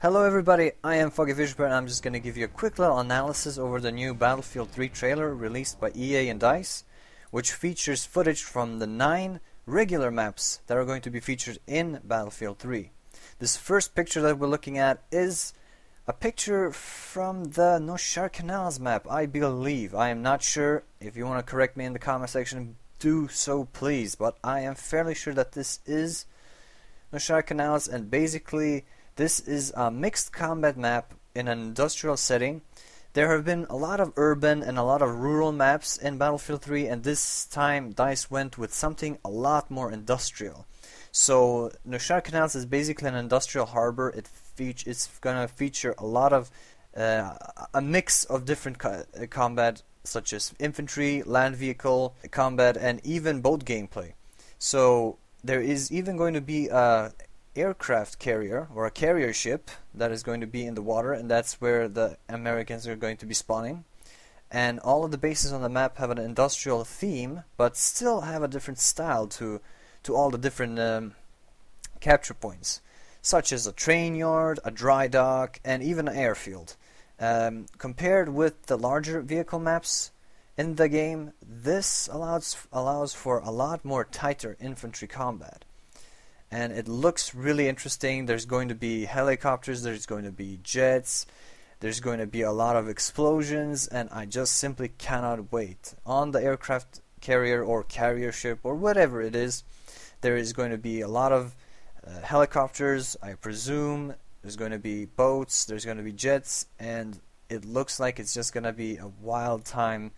Hello everybody, I am Foggy Fishburne and I'm just going to give you a quick little analysis over the new Battlefield 3 trailer released by EA and DICE, which features footage from the 9 regular maps that are going to be featured in Battlefield 3. This first picture that we're looking at is a picture from the Noshar Canals map, I believe. I am not sure. If you want to correct me in the comment section, do so please, but I am fairly sure that this is Noshar Canals, and basically this is a mixed combat map in an industrial setting. There have been a lot of urban and a lot of rural maps in Battlefield 3, and this time DICE went with something a lot more industrial. So Noshar Canals is basically an industrial harbor. It's going to feature a lot of a mix of different combat, such as infantry, land vehicle combat, and even boat gameplay. So there is even going to be a aircraft carrier or a carrier ship that is going to be in the water, and that's where the Americans are going to be spawning. And all of the bases on the map have an industrial theme, but still have a different style to all the different capture points, such as a train yard, a dry dock, and even an airfield. Compared with the larger vehicle maps in the game, this allows for a lot more tighter infantry combat. And it looks really interesting. There's going to be helicopters, there's going to be jets, there's going to be a lot of explosions, and I just simply cannot wait. On the aircraft carrier or carrier ship or whatever it is, there is going to be a lot of helicopters, I presume. There's going to be boats, there's going to be jets, and it looks like it's just going to be a wild time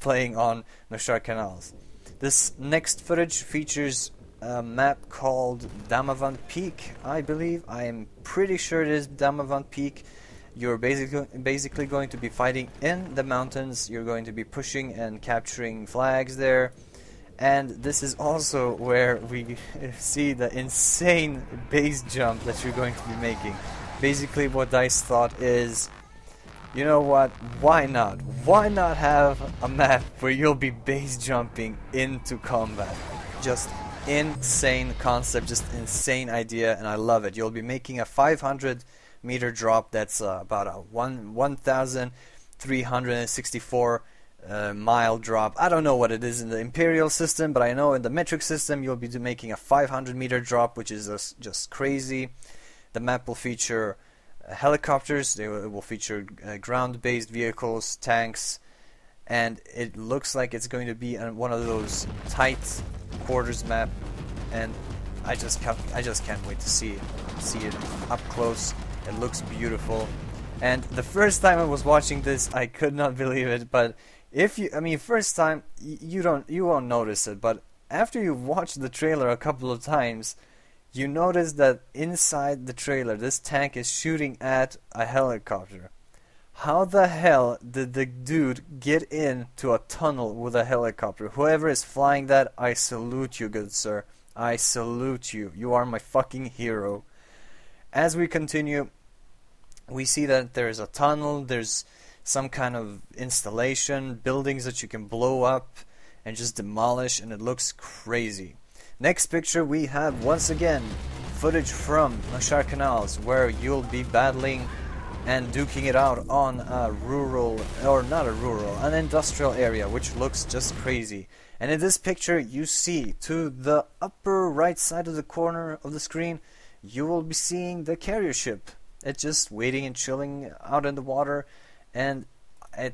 playing on Noshar Canals. This next footage features a map called Damavand Peak, I believe. I am pretty sure it is Damavand Peak. You're basically going to be fighting in the mountains. You're going to be pushing and capturing flags there. And this is also where we see the insane base jump that you're going to be making. Basically what DICE thought is, you know what, why not? Why not have a map where you'll be base jumping into combat? Just insane concept, just insane idea, and I love it. You'll be making a 500 meter drop. That's about a 1,364 mile drop. I don't know what it is in the Imperial system, but I know in the metric system you'll be making a 500 meter drop, which is just crazy. The map will feature helicopters, it will feature ground-based vehicles, tanks, and it looks like it's going to be one of those tight quarters map, and I just can't wait to see it up close. It looks beautiful, and the first time I was watching this I could not believe it. But first time you won't notice it, but after you watch the trailer a couple of times, you notice that inside the trailer this tank is shooting at a helicopter. How the hell did the dude get into a tunnel with a helicopter? Whoever is flying that, I salute you, good sir. I salute you. You are my fucking hero. As we continue, we see that there's a tunnel, there's some kind of installation, buildings that you can blow up and just demolish, and it looks crazy. Next picture, we have once again footage from Noshar Canals, where you'll be battling and duking it out on a rural, or not a rural, an industrial area, which looks just crazy. And in this picture you see to the upper right side of the corner of the screen, you will be seeing the carrier ship. It's just waiting and chilling out in the water, and it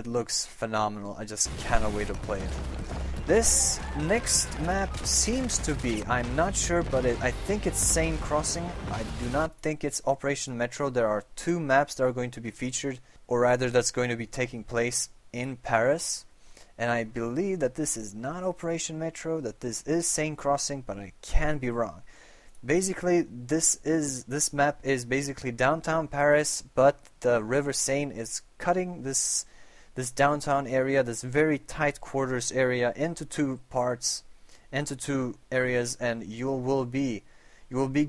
looks phenomenal. I just cannot wait to play it. This next map seems to be, I'm not sure, but I think it's SEINE Crossing. I do not think it's Operation Metro. There are 2 maps that are going to be featured, or rather that's going to be taking place in Paris. And I believe that this is not Operation Metro, that this is SEINE Crossing, but I can be wrong. Basically, this map is basically downtown Paris, but the River Seine is cutting this downtown area, this very tight quarters area, into 2 parts, into 2 areas, and you will be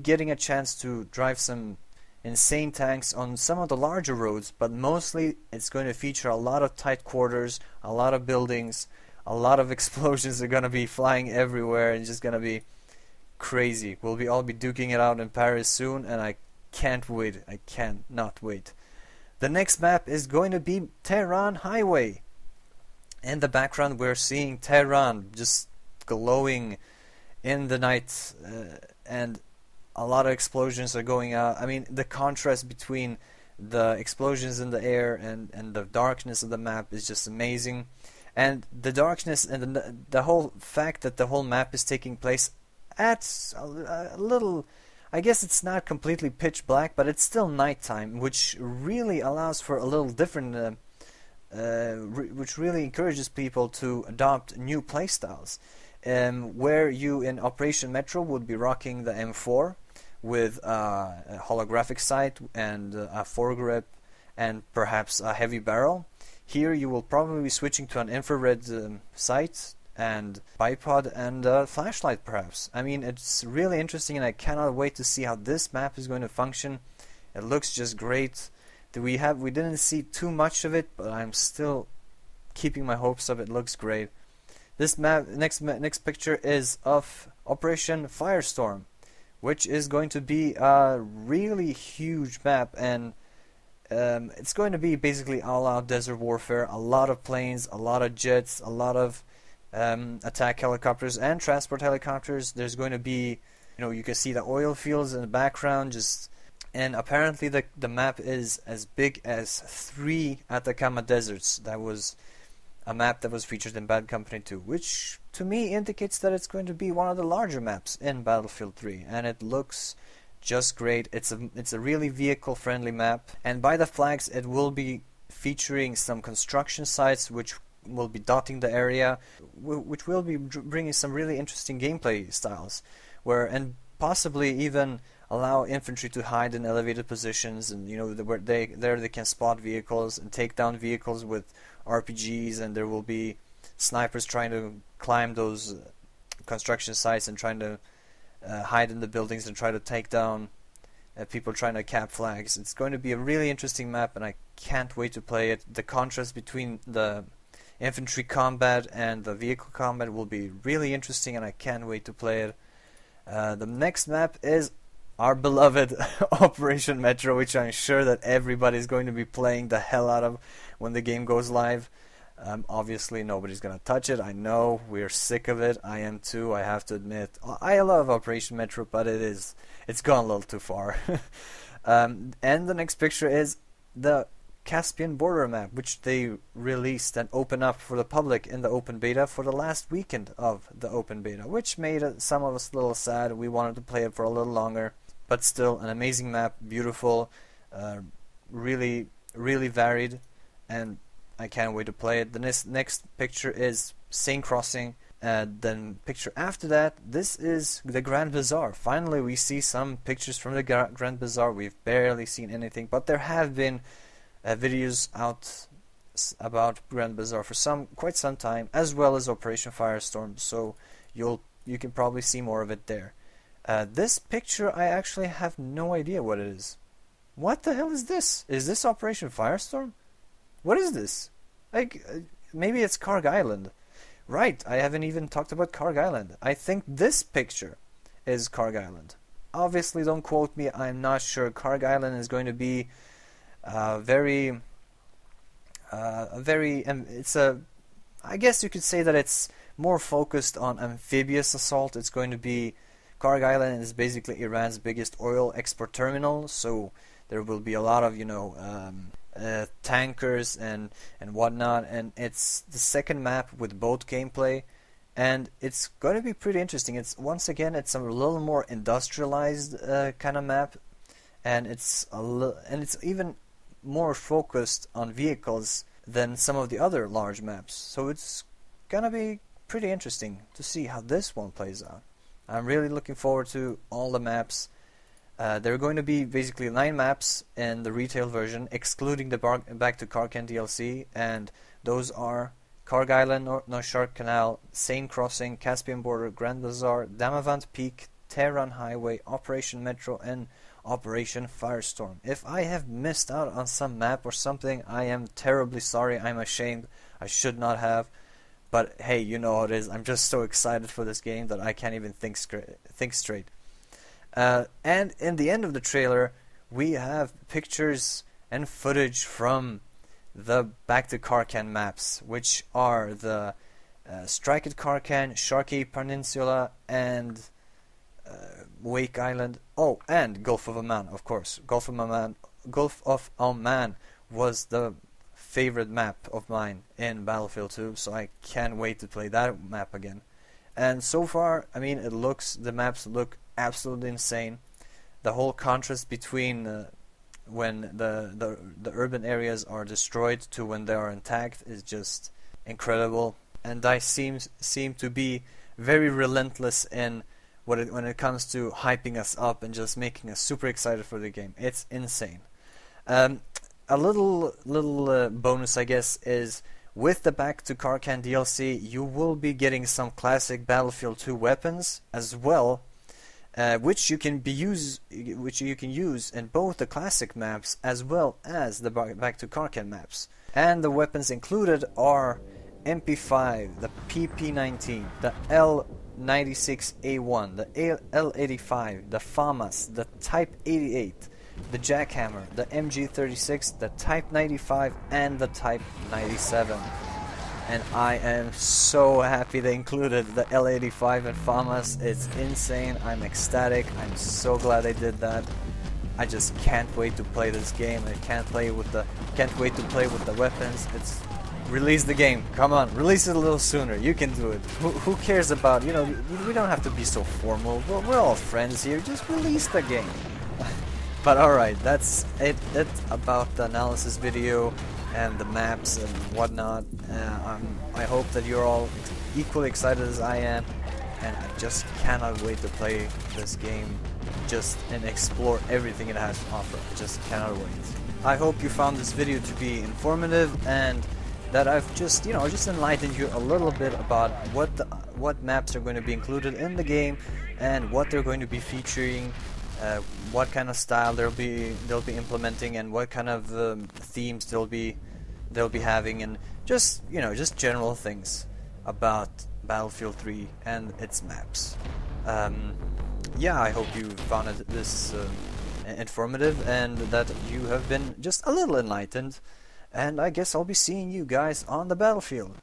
getting a chance to drive some insane tanks on some of the larger roads, but mostly it's going to feature a lot of tight quarters, a lot of buildings, a lot of explosions are going to be flying everywhere, and just going to be crazy. We'll all be duking it out in Paris soon, and I can't wait. I cannot wait. The next map is going to be Tehran Highway. In the background we're seeing Tehran just glowing in the night, and a lot of explosions are going out. I mean, the contrast between the explosions in the air and the darkness of the map is just amazing. And the darkness and the whole fact that the whole map is taking place at a little, I guess it's not completely pitch black, but it's still nighttime, which really allows for a little different, which really encourages people to adopt new playstyles. Where you in Operation Metro would be rocking the M4 with a holographic sight and a foregrip and perhaps a heavy barrel. Here you will probably be switching to an infrared sight and bipod and a flashlight perhaps. I mean, it's really interesting, and I cannot wait to see how this map is going to function. It looks just great. We didn't see too much of it, but I'm still keeping my hopes up. It looks great. This map, next picture is of Operation Firestorm, which is going to be a really huge map, and it's going to be basically all-out desert warfare. A lot of planes, a lot of jets, a lot of attack helicopters and transport helicopters. There's going to be, you can see the oil fields in the background. And apparently the map is as big as 3 Atacama deserts. That was a map that was featured in Bad Company 2, which to me indicates that it's going to be one of the larger maps in Battlefield 3, and it looks just great. It's a really vehicle-friendly map, and by the flags it will be featuring some construction sites which will be dotting the area, which will be bringing some really interesting gameplay styles, and possibly even allow infantry to hide in elevated positions, and where they can spot vehicles and take down vehicles with RPGs, and there will be snipers trying to climb those construction sites and trying to hide in the buildings and try to take down people trying to cap flags. It's going to be a really interesting map, and I can't wait to play it. The contrast between the infantry combat and the vehicle combat will be really interesting, and I can't wait to play it. The next map is our beloved Operation Metro, which I'm sure that everybody's going to be playing the hell out of when the game goes live. Obviously nobody's gonna touch it. I know, we're sick of it. I am too, I have to admit. I love Operation Metro, but it's gone a little too far. And the next picture is the Caspian Border map, which they released and opened up for the public in the open beta for the last weekend of the open beta, which made some of us a little sad. We wanted to play it for a little longer, but still an amazing map, beautiful, really, really varied, and I can't wait to play it. The next picture is SEINE Crossing. Then picture after that, this is the Grand Bazaar. Finally we see some pictures from the Grand Bazaar. We've barely seen anything, but there have been videos out about Grand Bazaar for quite some time, as well as Operation Firestorm, so you can probably see more of it there. This picture, I actually have no idea what it is. What the hell is this? Is this Operation Firestorm? What is this? Like, maybe it's Karg Island. Right, I haven't even talked about Karg Island. I think this picture is Karg Island. Obviously, don't quote me, I'm not sure. Karg Island is going to be I guess you could say that it's more focused on amphibious assault. It's going to be, Karg Island is basically Iran's biggest oil export terminal, so there will be a lot of, tankers and whatnot, and it's the second map with boat gameplay, and it's going to be pretty interesting. It's a little more industrialized kind of map, and it's even more focused on vehicles than some of the other large maps. So it's gonna be pretty interesting to see how this one plays out. I'm really looking forward to all the maps. There are going to be basically 9 maps in the retail version, excluding the Back to Karkan DLC, and those are Karg Island, North Shark Canal, SEINE Crossing, Caspian Border, Grand Bazaar, Damavand Peak, Tehran Highway, Operation Metro, and Operation Firestorm. If I have missed out on some map or something, I am terribly sorry. I'm ashamed. I should not have. But hey, you know how it is. I'm just so excited for this game that I can't even think straight. And in the end of the trailer, we have pictures and footage from the Back to Karkan maps, which are the Strike at Karkan, Sharkey Peninsula, and Wake Island. Oh, and Gulf of Oman, of course. Gulf of Oman was the favorite map of mine in Battlefield 2, so I can't wait to play that map again. And so far, I mean, the maps look absolutely insane. The whole contrast between when the urban areas are destroyed to when they are intact is just incredible. And DICE seem to be very relentless in when it comes to hyping us up and just making us super excited for the game. It's insane. A little bonus, I guess, is with the Back to Karkan DLC, you will be getting some classic Battlefield 2 weapons as well, which you can use in both the classic maps as well as the Back to Karkan maps. And the weapons included are MP5, the PP19, the L96A1, the L85, the FAMAS, the Type 88, the Jackhammer, the MG36, the Type 95, and the Type 97. And I am so happy they included the L85 and FAMAS. It's insane. I'm ecstatic. I'm so glad they did that. I just can't wait to play this game. I can't wait to play with the weapons. Release the game. Come on, release it a little sooner. You can do it. Who cares about, we don't have to be so formal. We're all friends here. Just release the game. But alright, that's it about the analysis video and the maps and whatnot. I hope that you're all equally excited as I am, and I just cannot wait to play this game and explore everything it has to offer. I just cannot wait. I hope you found this video to be informative and that I've just enlightened you a little bit about what maps are going to be included in the game and what they're going to be featuring. What kind of style they'll be implementing, and what kind of themes they'll be having, and just general things about Battlefield 3 and its maps. Yeah, I hope you found this informative and that you have been just a little enlightened. And I guess I'll be seeing you guys on the battlefield.